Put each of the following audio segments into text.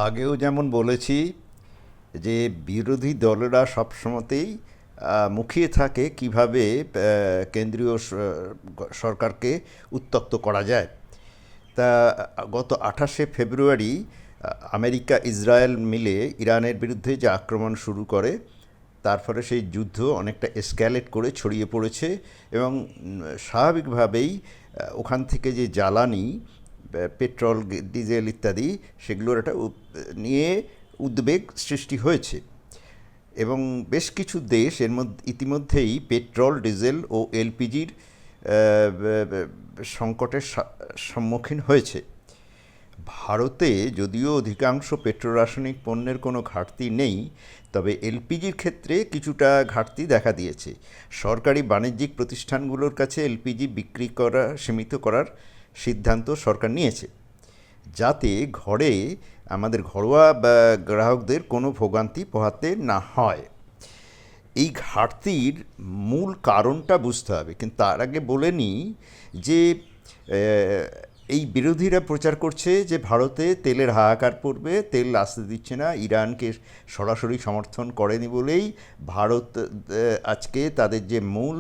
আগেও যেমন বলেছি যে বিরোধী দলেরা সবসময়তেই মুখিয়ে থাকে কিভাবে কেন্দ্রীয় সরকারকে উত্ত্যক্ত করা যায়। তা গত 28শে ফেব্রুয়ারি আমেরিকা ইসরায়েল মিলে ইরানের বিরুদ্ধে যে আক্রমণ শুরু করে, তার ফলে সেই যুদ্ধ অনেকটা এসক্যালেট করে ছড়িয়ে পড়েছে এবং স্বাভাবিকভাবেই ওখান থেকে যে জ্বালানি, পেট্রোল, ডিজেল ইত্যাদি, সেগুলোর একটা নিয়ে উদ্বেগ সৃষ্টি হয়েছে। এবং বেশ কিছু দেশ এর মধ্যে ইতিমধ্যেই পেট্রোল, ডিজেল ও এলপিজির সংকটের সম্মুখীন হয়েছে। ভারতে যদিও অধিকাংশ পেট্রোরাসায়নিক পণ্যের কোনো ঘাটতি নেই, তবে এলপিজির ক্ষেত্রে কিছুটা ঘাটতি দেখা দিয়েছে। সরকারি বাণিজ্যিক প্রতিষ্ঠানগুলোর কাছে এলপিজি বিক্রি করা সীমিত করার সিদ্ধান্ত সরকার নিয়েছে, যাতে আমাদের ঘরোয়া গ্রাহকদের কোনো ভোগান্তি পোহাতে না হয়। এই ঘাটতির মূল কারণটা বুঝতে হবে, কিন্তু তার আগে বলে নিই যে এই বিরোধীরা প্রচার করছে যে ভারতে তেলের হাহাকার পড়বে, তেল আসতে দিচ্ছে না, ইরানকে সরাসরি সমর্থন করেনি বলেই ভারত আজকে তাদের যে মূল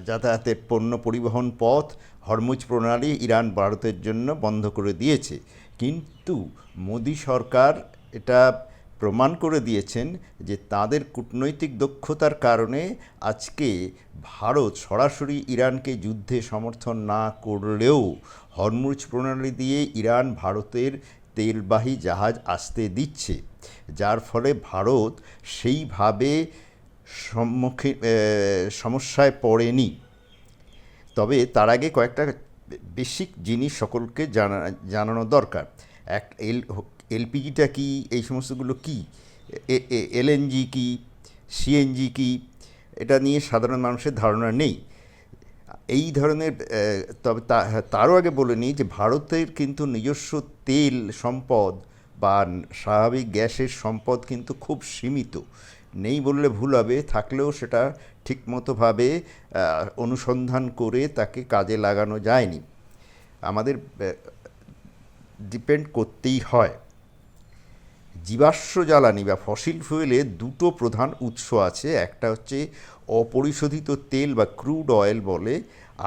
যাতায়াতের পণ্য পরিবহন পথ হরমুজ প্রণালী ইরান ভারতের জন্য বন্ধ করে দিয়েছে। কিন্তু মোদি সরকার এটা প্রমাণ করে দিয়েছেন যে তাদের কূটনৈতিক দক্ষতার কারণে আজকে ভারত সরাসরি ইরানকে যুদ্ধে সমর্থন না করলেও হরমুজ প্রণালী দিয়ে ইরান ভারতের তেলবাহী জাহাজ আসতে দিচ্ছে, যার ফলে ভারত সেইভাবে সমস্যায় পড়েনি। তবে তার আগে কয়েকটা বেসিক জিনিস সকলকে জানানো দরকার। এক, এলপিজিটা কি, এই সমস্তগুলো কি, এলএনজি কি, সিএনজি কি, এটা নিয়ে সাধারণ মানুষের ধারণা নেই। এই ধরনের তবে তারও আগে বলে নিই যে ভারতের কিন্তু নিজস্ব তেল সম্পদ বা স্বাভাবিক গ্যাসের সম্পদ কিন্তু খুব সীমিত। নেই বললে ভুল হবে, থাকলেও সেটা ঠিকমতোভাবে অনুসন্ধান করে তাকে কাজে লাগানো যায়নি। আমাদের ডিপেন্ড করতেই হয়। জীবাশ্ম জ্বালানি বা ফসিল ফুয়েলের দুটো প্রধান উৎস আছে, একটা হচ্ছে অপরিশোধিত তেল বা ক্রুড অয়েল বলে,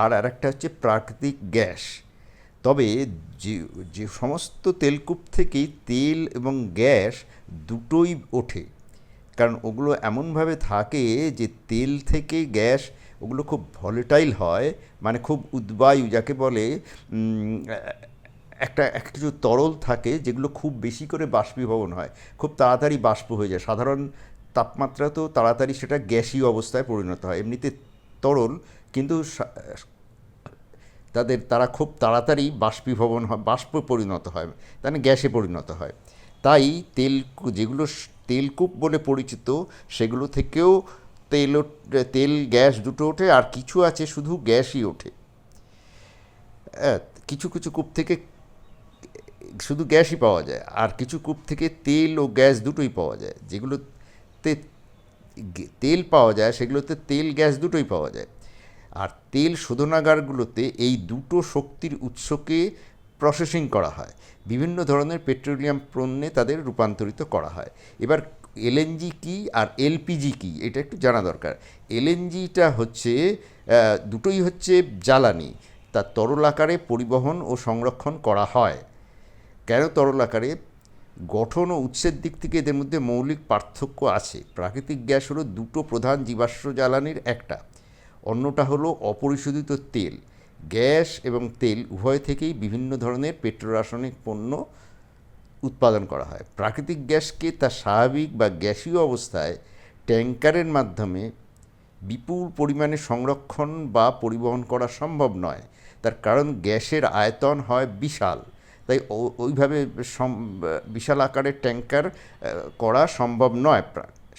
আর আরেকটা হচ্ছে প্রাকৃতিক গ্যাস। তবে যে যে সমস্ত তেলকূপ থেকেই তেল এবং গ্যাস দুটোই ওঠে, কারণ ওগুলো এমনভাবে থাকে যে তেল থেকে গ্যাস ওগুলো খুব ভলেটাইল হয়, মানে খুব উদ্বায়ু, যাকে বলে একটা কিছু তরল থাকে যেগুলো খুব বেশি করে বাষ্পীভবন হয়, খুব তাড়াতাড়ি বাষ্প হয়ে যায়। সাধারণ তাপমাত্রাতেও তাড়াতাড়ি সেটা গ্যাসীয় অবস্থায় পরিণত হয়। এমনিতে তরল, কিন্তু তারা খুব তাড়াতাড়ি বাষ্পীভবন হয়, বাষ্পে পরিণত হয়, মানে গ্যাসে পরিণত হয়। তাই যেগুলো তেলকূপ বলে পরিচিত, সেগুলো থেকেও তেল গ্যাস দুটো ওঠে, আর কিছু আছে শুধু গ্যাসই ওঠে। কিছু কিছু কূপ থেকে শুধু গ্যাসই পাওয়া যায়, আর কিছু কূপ থেকে তেল ও গ্যাস দুটোই পাওয়া যায়। যেগুলোতে তেল পাওয়া যায় সেগুলোতে তেল গ্যাস দুটোই পাওয়া যায়। আর তেল শোধনাগারগুলোতে এই দুটো শক্তির উৎসকে প্রসেসিং করা হয়, বিভিন্ন ধরনের পেট্রোলিয়াম পণ্যে তাদের রূপান্তরিত করা হয়। এবার এলএনজি কী আর এলপিজি কী, এটা একটু জানা দরকার। এলএনজিটা হচ্ছে দুটোই হচ্ছে জ্বালানি, তা তরল আকারে পরিবহন ও সংরক্ষণ করা হয়। কেন তরল আকারে? গঠন ও উৎসের দিক থেকে এদের মধ্যে মৌলিক পার্থক্য আছে। প্রাকৃতিক গ্যাস হলো দুটো প্রধান জীবাশ্ম জ্বালানির একটা, অন্যটা হলো অপরিশোধিত তেল। গ্যাস এবং তেল উভয় থেকেই বিভিন্ন ধরনের পেট্রোরাসায়নিক পণ্য উৎপাদন করা হয়। প্রাকৃতিক গ্যাসকে তার স্বাভাবিক বা গ্যাসীয় অবস্থায় ট্যাঙ্কারের মাধ্যমে বিপুল পরিমাণে সংরক্ষণ বা পরিবহন করা সম্ভব নয়। তার কারণ গ্যাসের আয়তন হয় বিশাল, তাই ওইভাবে বিশাল আকারের ট্যাঙ্কার করা সম্ভব নয়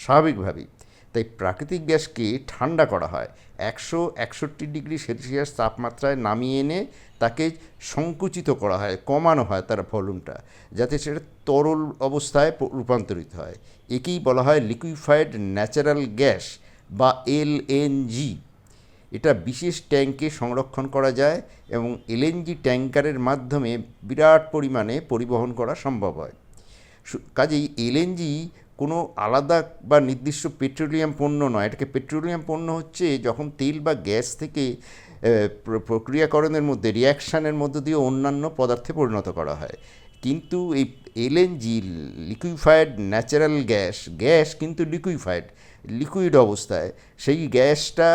স্বাভাবিকভাবেই। তাই প্রাকৃতিক গ্যাসকে ঠান্ডা করা হয়, 161 ডিগ্রি সেলসিয়াস তাপমাত্রায় নামিয়ে এনে তাকে সংকুচিত করা হয়, কমানো হয় তার ভলিউমটা, যাতে সেটা তরল অবস্থায় রূপান্তরিত হয়। একেই বলা হয় লিকুইফাইড ন্যাচারাল গ্যাস বা এলএনজি। এটা বিশেষ ট্যাঙ্কে সংরক্ষণ করা যায় এবং এলএনজি ট্যাঙ্কারের মাধ্যমে বিরাট পরিমাণে পরিবহন করা সম্ভব হয়। কাজেই এলএনজি কোনো আলাদা বা নির্দিষ্ট পেট্রোলিয়াম পণ্য নয়। এটাকে পেট্রোলিয়াম পণ্য হচ্ছে যখন তেল বা গ্যাস থেকে প্রক্রিয়াকরণের মধ্যে রিয়াকশানের মধ্য দিয়ে অন্যান্য পদার্থে পরিণত করা হয়। কিন্তু এই এলএনজি লিকুইফাইড ন্যাচারাল গ্যাস কিন্তু লিকুইড অবস্থায় সেই গ্যাসটা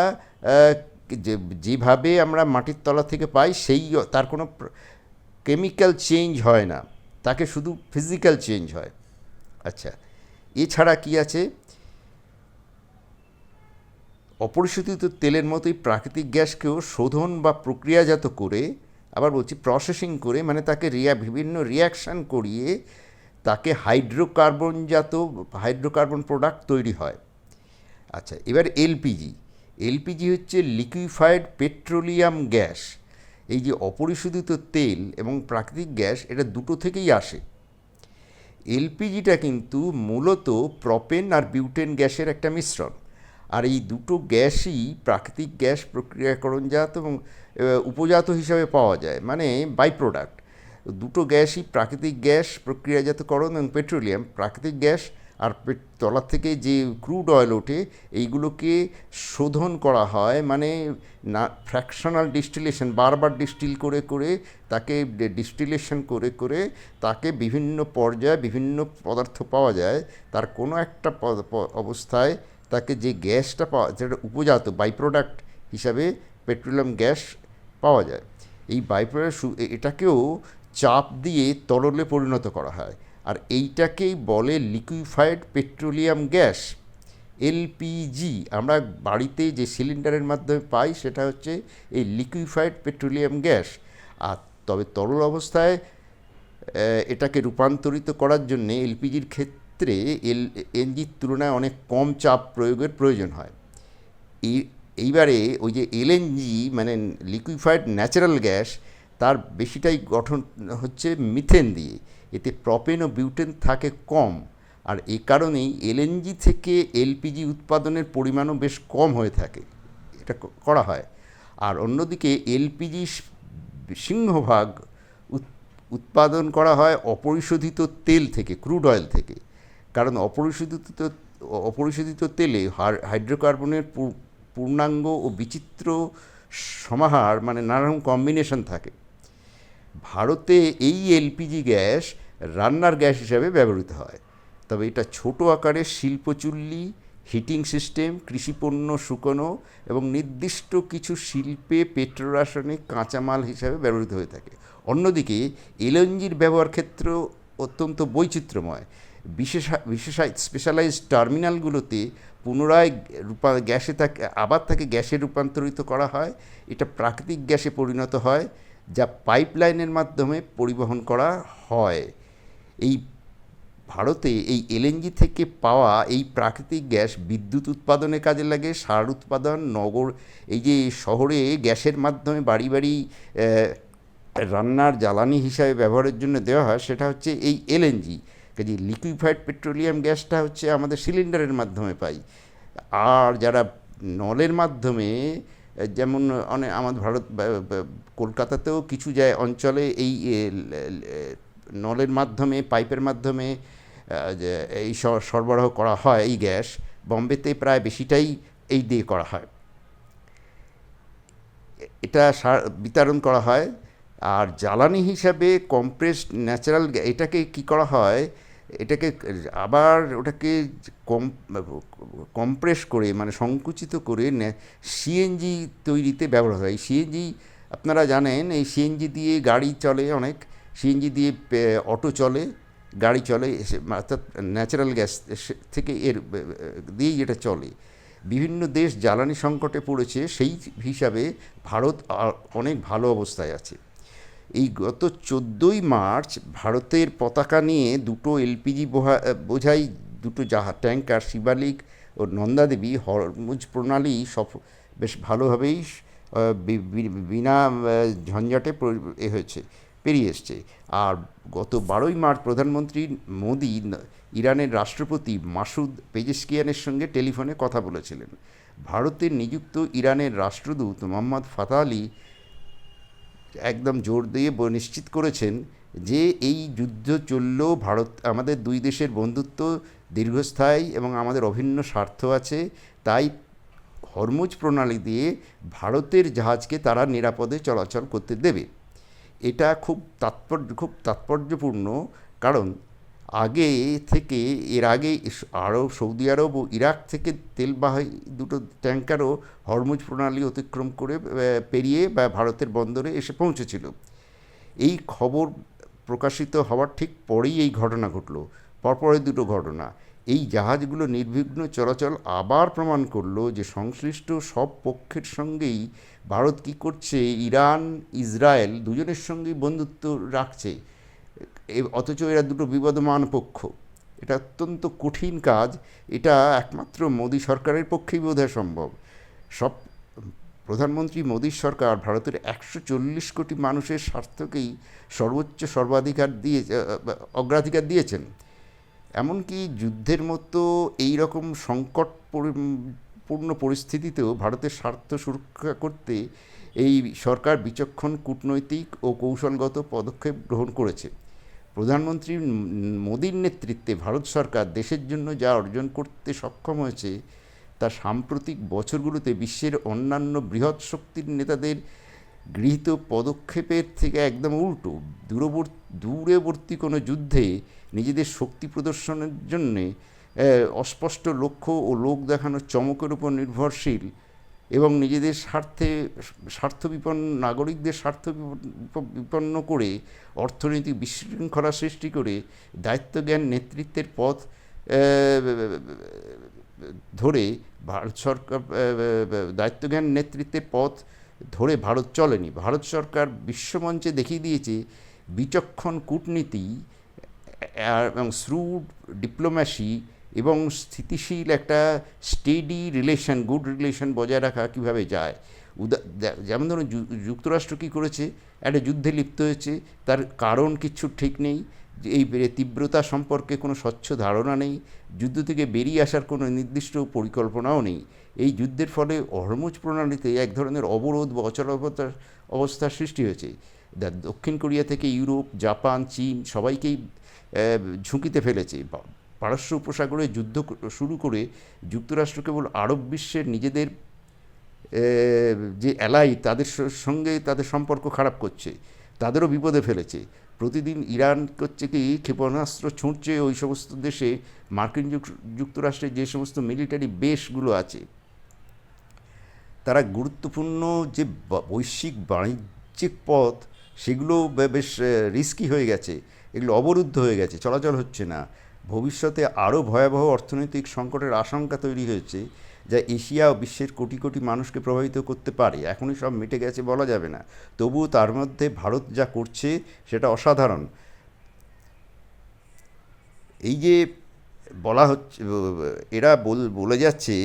যেভাবে আমরা মাটির তলা থেকে পাই তার কোনো কেমিক্যাল চেঞ্জ হয় না, তাকে শুধু ফিজিক্যাল চেঞ্জ হয়। আচ্ছা, এছাড়া কি আছে? অপরিশোধিত তেলের মতোই প্রাকৃতিক গ্যাসকেও শোধন বা প্রক্রিয়াজাত করে, আবার বলছি প্রসেসিং করে, মানে তাকে বিভিন্ন রিয়াকশান করিয়ে তাকে হাইড্রোকার্বন প্রোডাক্ট তৈরি হয়। আচ্ছা, এবার এলপিজি হচ্ছে লিকুইফাইড পেট্রোলিয়াম গ্যাস। এই যে অপরিশোধিত তেল এবং প্রাকৃতিক গ্যাস, এটা দুটো থেকেই আসে। এলপিজিটা কিন্তু মূলত প্রপেন আর বিউটেন গ্যাসের একটা মিশ্রণ, আর এই দুটো গ্যাসই প্রাকৃতিক গ্যাস প্রক্রিয়াকরণজাত এবং উপজাত হিসাবে পাওয়া যায়, মানে বাই প্রোডাক্ট। দুটো গ্যাসই প্রাকৃতিক গ্যাস প্রক্রিয়াজাতকরণ এবং পেট্রোলিয়াম। প্রাকৃতিক গ্যাস আর তলার থেকে যে ক্রুড অয়েল ওঠে, এইগুলোকে শোধন করা হয়, মানে না ফ্র্যাকশনাল ডিস্টিলেশন, বারবার ডিস্টিল করে করে তাকে ডিস্টিলেশন করে করে তাকে বিভিন্ন পর্যায়ে বিভিন্ন পদার্থ পাওয়া যায়। তার কোনো একটা অবস্থায় তাকে যে গ্যাসটা যেটা উপজাত বাই প্রোডাক্ট হিসাবে পেট্রোলিয়াম গ্যাস পাওয়া যায়। এই বাই প্রোডাক্ট এটাকেও চাপ দিয়ে তরলে পরিণত করা হয়, আর এইটাকেই বলে লিকুইফাইড পেট্রোলিয়াম গ্যাস, এলপিজি। আমরা বাড়িতে যে সিলিন্ডারের মাধ্যমে পাই সেটা হচ্ছে এই লিকুইফাইড পেট্রোলিয়াম গ্যাস। আর তবে তরল অবস্থায় এটাকে রূপান্তরিত করার জন্যে এলপিজির ক্ষেত্রে এনজির তুলনায় অনেক কম চাপ প্রয়োগের প্রয়োজন হয়। এইবারে ওই যে এলএনজি মানে লিকুইফাইড ন্যাচারাল গ্যাস, তার বেশিটাই গঠন হচ্ছে মিথেন দিয়ে। এতে প্রপেন ও বিউটেন থাকে কম, আর এই কারণেই এলএনজি থেকে এলপিজি উৎপাদনের পরিমাণও বেশ কম হয়ে থাকে, এটা করা হয়। আর অন্যদিকে এলপিজি সিংহভাগ উৎপাদন করা হয় অপরিশোধিত তেল থেকে, ক্রুড অয়েল থেকে। কারণ অপরিশোধিত তেলে হাইড্রোকার্বনের পূর্ণাঙ্গ ও বিচিত্র সমাহার, মানে নানা রকম কম্বিনেশন থাকে। ভারতে এই এলপিজি গ্যাস রান্নার গ্যাস হিসাবে ব্যবহৃত হয়, তবে এটা ছোট আকারের শিল্পচুল্লি, হিটিং সিস্টেম, কৃষিপণ্য শুকনো এবং নির্দিষ্ট কিছু শিল্পে পেট্রোরাসায়নিক কাঁচামাল হিসাবে ব্যবহৃত হয়ে থাকে। অন্যদিকে এলএনজির ব্যবহার ক্ষেত্র অত্যন্ত বৈচিত্র্যময়। স্পেশালাইজড টার্মিনালগুলোতে পুনরায় গ্যাসে রূপান্তরিত করা হয়। এটা প্রাকৃতিক গ্যাসে পরিণত হয়, যা পাইপলাইনের মাধ্যমে পরিবহন করা হয়। এই ভারতে এই এলএনজি থেকে পাওয়া এই প্রাকৃতিক গ্যাস বিদ্যুৎ উৎপাদনে কাজে লাগে, সার উৎপাদন, এই যে শহরে গ্যাসের মাধ্যমে বাড়ি বাড়ি রান্নার জ্বালানি হিসাবে ব্যবহারের জন্য দেওয়া হয়, সেটা হচ্ছে এই এলএনজি। কাজে লিকুইফাইড পেট্রোলিয়াম গ্যাসটা হচ্ছে আমাদের সিলিন্ডারের মাধ্যমে পাই। আর যারা নলের মাধ্যমে, যেমন আমাদের কলকাতাতেও কিছু অঞ্চলে এই নলের মাধ্যমে, পাইপের মাধ্যমে এই সরবরাহ করা হয় এই গ্যাস। বম্বেতে প্রায় বেশিটাই এই দিয়ে করা হয়, এটা বিতরণ করা হয়। আর জ্বালানি হিসাবে কম্প্রেসড ন্যাচারাল এটাকে কী করা হয়, ওটাকে কম্প্রেস করে, মানে সংকুচিত করে সিএনজি তৈরিতে ব্যবহার হয়। সিএনজি আপনারা জানেন, এই সিএনজি দিয়ে গাড়ি চলে, অনেক সিএনজি দিয়ে অটো চলে, গাড়ি চলে, অর্থাৎ ন্যাচারাল গ্যাস থেকে দিয়েই এটা চলে। বিভিন্ন দেশ জ্বালানি সংকটে পড়েছে, সেই হিসাবে ভারত অনেক ভালো অবস্থায় আছে। এই গত 14ই মার্চ ভারতের পতাকা নিয়ে দুটো এলপিজি বোঝাই দুটো ট্যাঙ্কার শিবালিক ও নন্দাদেবী হরমুজ প্রণালী বেশ ভালোভাবেই বিনা ঝঞ্ঝাটে পেরিয়ে এসছে। আর গত 12ই মার্চ প্রধানমন্ত্রী মোদি ইরানের রাষ্ট্রপতি মাসুদ পেজেশকিয়ানের সঙ্গে টেলিফোনে কথা বলেছিলেন। ভারতের নিযুক্ত ইরানের রাষ্ট্রদূত মোহাম্মদ ফাতাহ একদম জোর দিয়ে নিশ্চিত করেছেন যে এই যুদ্ধ চললেও ভারত, আমাদের দুই দেশের বন্ধুত্ব দীর্ঘস্থায়ী এবং আমাদের অভিন্ন স্বার্থ আছে, তাই হরমুজ প্রণালী দিয়ে ভারতের জাহাজকে তারা নিরাপদে চলাচল করতে দেবে। এটা খুব তাৎপর্যপূর্ণ, কারণ এর আগে আরব, সৌদি আরব ও ইরাক থেকে তেলবাহী দুটো ট্যাঙ্কারও হরমুজ প্রণালী অতিক্রম করে পেরিয়ে বা ভারতের বন্দরে এসে পৌঁছেছিল। এই খবর প্রকাশিত হওয়ার ঠিক পরেই এই ঘটনা ঘটল, পরপরে দুটো ঘটনা। এই জাহাজগুলো নির্বিঘ্ন চলাচল আবার প্রমাণ করলো যে সংশ্লিষ্ট সব পক্ষের সঙ্গেই ভারত কী করছে, ইরান ইসরায়েল দুজনের সঙ্গেই বন্ধুত্ব রাখছে, অথচ এরা দুটো বিবদমান পক্ষ। এটা অত্যন্ত কঠিন কাজ, এটা একমাত্র মোদী সরকারের পক্ষেই বোধহয় সম্ভব। সব প্রধানমন্ত্রী মোদীর সরকার ভারতের 140 কোটি মানুষের স্বার্থকেই সর্বোচ্চ অগ্রাধিকার দিয়েছেন। এমনকি যুদ্ধের মতো এই রকম সংকটপূর্ণ পরিস্থিতিতেও ভারতের স্বার্থ সুরক্ষা করতে এই সরকার বিচক্ষণ কূটনৈতিক ও কৌশলগত পদক্ষেপ গ্রহণ করেছে। প্রধানমন্ত্রী মোদীর নেতৃত্বে ভারত সরকার দেশের জন্য যা অর্জন করতে সক্ষম হয়েছে তা সাম্প্রতিক বছরগুলোতে বিশ্বের অন্যান্য বৃহৎ শক্তির নেতাদের গৃহীত পদক্ষেপের থেকে একদম উল্টো। দূরবর্তী কোনো যুদ্ধে নিজেদের শক্তি প্রদর্শনের জন্যে অস্পষ্ট লক্ষ্য ও লোক দেখানোর চমকের উপর নির্ভরশীল এবং নিজেদের নাগরিকদের স্বার্থ বিপন্ন করে অর্থনৈতিক বিশৃঙ্খলা সৃষ্টি করে দায়িত্বজ্ঞান নেতৃত্বের পথ ধরে ভারত সরকার দায়িত্বজ্ঞান নেতৃত্বের পথ ধরে ভারত চলেনি। ভারত সরকার বিশ্বমঞ্চে দেখিয়ে দিয়েছে বিচক্ষণ কূটনীতি এবং শ্রুড ডিপ্লোম্যাসি এবং স্থিতিশীল একটা গুড রিলেশন বজায় রাখা কীভাবে যায়। যেমন ধরুন যুক্তরাষ্ট্র কী করেছে, একটা যুদ্ধে লিপ্ত হয়েছে, তার কারণ কিচ্ছু ঠিক নেই, এই তীব্রতা সম্পর্কে কোনো স্বচ্ছ ধারণা নেই, যুদ্ধ থেকে বেরিয়ে আসার কোনো নির্দিষ্ট পরিকল্পনাও নেই। এই যুদ্ধের ফলে হরমুজ প্রণালীতে এক ধরনের অবরোধ বা অবস্থার সৃষ্টি হয়েছে। দক্ষিণ কোরিয়া থেকে ইউরোপ, জাপান, চীন সবাইকেই ঝুঁকিতে ফেলেছে। পারস্য উপসাগরে যুদ্ধ শুরু করে যুক্তরাষ্ট্র কেবল আরব বিশ্বের নিজেদের যে অ্যালাই তাদের সঙ্গে তাদের সম্পর্ক খারাপ করছে, তাদেরও বিপদে ফেলেছে। প্রতিদিন ইরান করছে কি ক্ষেপণাস্ত্র ছুঁড়ছে ওই সমস্ত দেশে, মার্কিন যুক্তরাষ্ট্রের যে সমস্ত মিলিটারি বেসগুলো আছে, তারা গুরুত্বপূর্ণ যে বৈশ্বিক বাণিজ্যিক পথ সেগুলো বেশ রিস্কি হয়ে গেছে, এগুলো অবরুদ্ধ হয়ে গেছে, চলাচল হচ্ছে না। ভবিষ্যতে আরও ভয়াবহ অর্থনৈতিক সংকটের আশঙ্কা তৈরি হয়েছে, যা এশিয়া ও বিশ্বের কোটি কোটি মানুষকে প্রভাবিত করতে পারে। এখনই সব মিটে গেছে বলা যাবে না, তবুও তার মধ্যে ভারত যা করছে সেটা অসাধারণ। এই যে বলা হচ্ছে, এরা বলে যাচ্ছে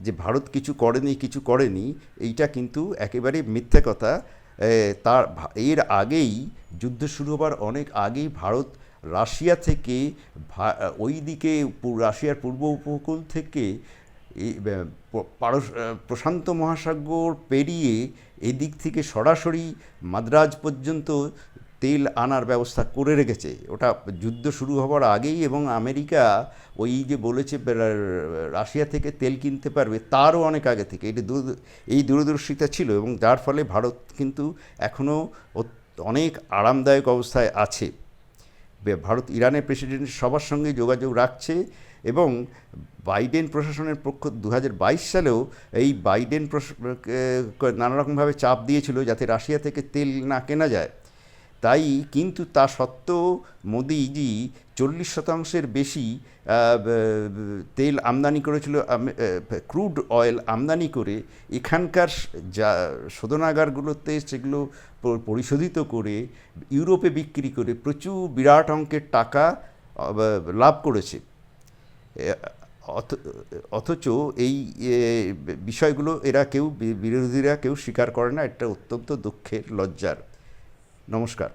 যে ভারত কিছু করেনি, এইটা কিন্তু একেবারে মিথ্যে কথা। এর আগেই যুদ্ধ শুরু হবার অনেক আগেই ভারত রাশিয়া থেকে ওই দিকে রাশিয়ার পূর্ব উপকূল থেকে প্রশান্ত মহাসাগর পেরিয়ে এদিক থেকে সরাসরি মাদ্রাজ পর্যন্ত তেল আনার ব্যবস্থা করে রেখেছে। ওটা যুদ্ধ শুরু হবার আগেই, এবং আমেরিকা ওই যে বলেছে রাশিয়া থেকে তেল কিনতে পারবে তারও অনেক আগে থেকে এই দূরদর্শিতা ছিল, এবং যার ফলে ভারত কিন্তু এখনও অনেক আরামদায়ক অবস্থায় আছে। ভারত ইরানের প্রেসিডেন্ট সবার সঙ্গে যোগাযোগ রাখছে, এবং বাইডেন প্রশাসনের পক্ষ 2022 সালেও এই বাইডেন নানারকমভাবে চাপ দিয়েছিল যাতে রাশিয়া থেকে তেল না কেনা যায়। তাই কিন্তু তা সত্ত্বেও মোদিজি 40% বেশি তেল আমদানি করেছিল, ক্রুড অয়েল আমদানি করে এখানকার যা শোধনাগারগুলোতে সেগুলো পরিশোধিত করে ইউরোপে বিক্রি করে প্রচুর বিরাট অঙ্কের টাকা লাভ করেছে। অথচ এই বিষয়গুলো বিরোধীরা কেউ স্বীকার করে না। এটা অত্যন্ত দুঃখের, লজ্জার। নমস্কার।